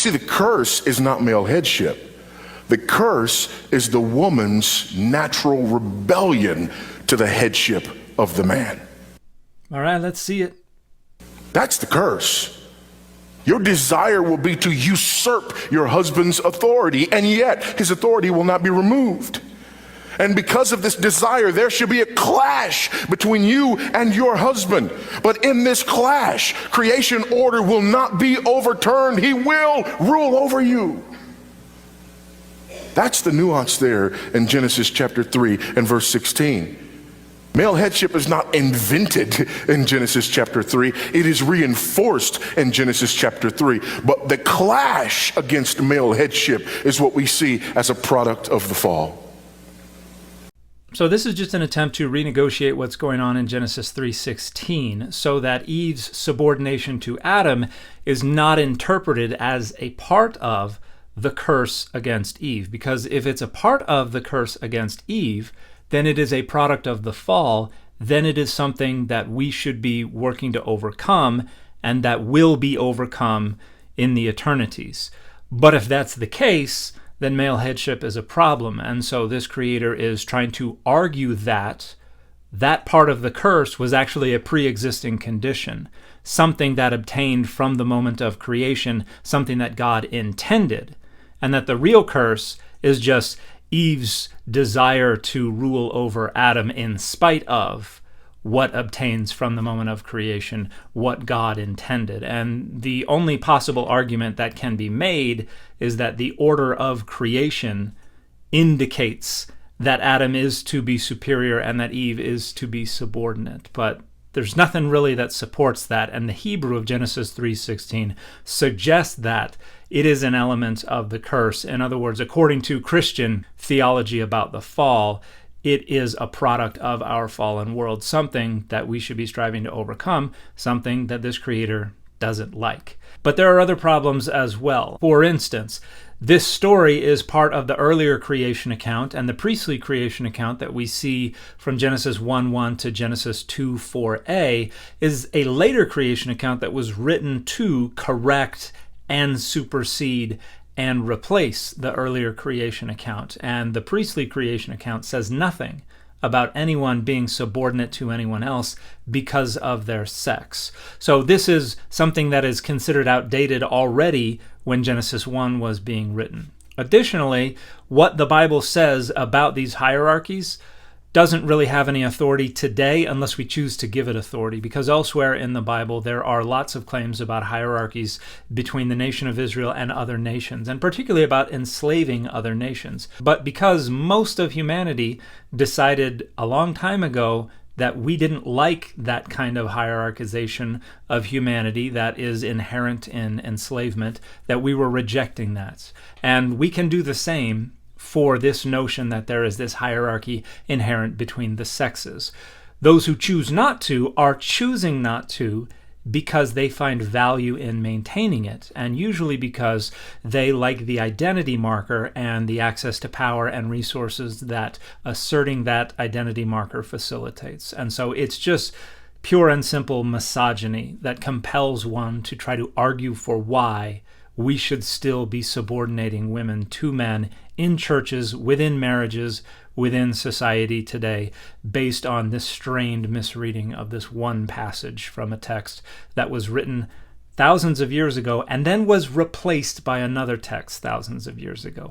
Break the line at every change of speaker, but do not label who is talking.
See, the curse is not male headship. The curse is the woman's natural rebellion to the headship of the man.
All right, let's see it.
That's the curse. Your desire will be to usurp your husband's authority, and yet his authority will not be removed. And because of this desire, there should be a clash between you and your husband. But in this clash, creation order will not be overturned. He will rule over you. That's the nuance there in Genesis chapter 3 and verse 16. Male headship is not invented in Genesis chapter 3. It is reinforced in Genesis chapter 3. But the clash against male headship is what we see as a product of the fall.
So this is just an attempt to renegotiate what's going on in Genesis 3:16 so that Eve's subordination to Adam is not interpreted as a part of the curse against Eve. Because if it's a part of the curse against Eve, then it is a product of the fall, then it is something that we should be working to overcome and that will be overcome in the eternities. But if that's the case, then male headship is a problem. And so this creator is trying to argue that that part of the curse was actually a pre-existing condition, something that obtained from the moment of creation, something that God intended, and that the real curse is just Eve's desire to rule over Adam in spite of what obtains from the moment of creation, what God intended. And the only possible argument that can be made is that the order of creation indicates that Adam is to be superior and that Eve is to be subordinate. But there's nothing really that supports that, and the Hebrew of Genesis 3:16 suggests that it is an element of the curse. In other words, according to Christian theology about the fall, it is a product of our fallen world, something that we should be striving to overcome, something that this creator doesn't like. But there are other problems as well. For instance, this story is part of the earlier creation account, and the priestly creation account that we see from Genesis 1:1 to Genesis 2:4a is a later creation account that was written to correct and supersede and replace the earlier creation account. And the priestly creation account says nothing about anyone being subordinate to anyone else because of their sex. So this is something that is considered outdated already when Genesis 1 was being written. Additionally, what the Bible says about these hierarchies doesn't really have any authority today unless we choose to give it authority, because elsewhere in the Bible there are lots of claims about hierarchies between the nation of Israel and other nations, and particularly about enslaving other nations. But because most of humanity decided a long time ago that we didn't like that kind of hierarchization of humanity that is inherent in enslavement, that we were rejecting that. And we can do the same for this notion that there is this hierarchy inherent between the sexes. Those who choose not to are choosing not to because they find value in maintaining it, and usually because they like the identity marker and the access to power and resources that asserting that identity marker facilitates. And so it's just pure and simple misogyny that compels one to try to argue for why we should still be subordinating women to men in churches, within marriages, within society today, based on this strained misreading of this one passage from a text that was written thousands of years ago and then was replaced by another text thousands of years ago.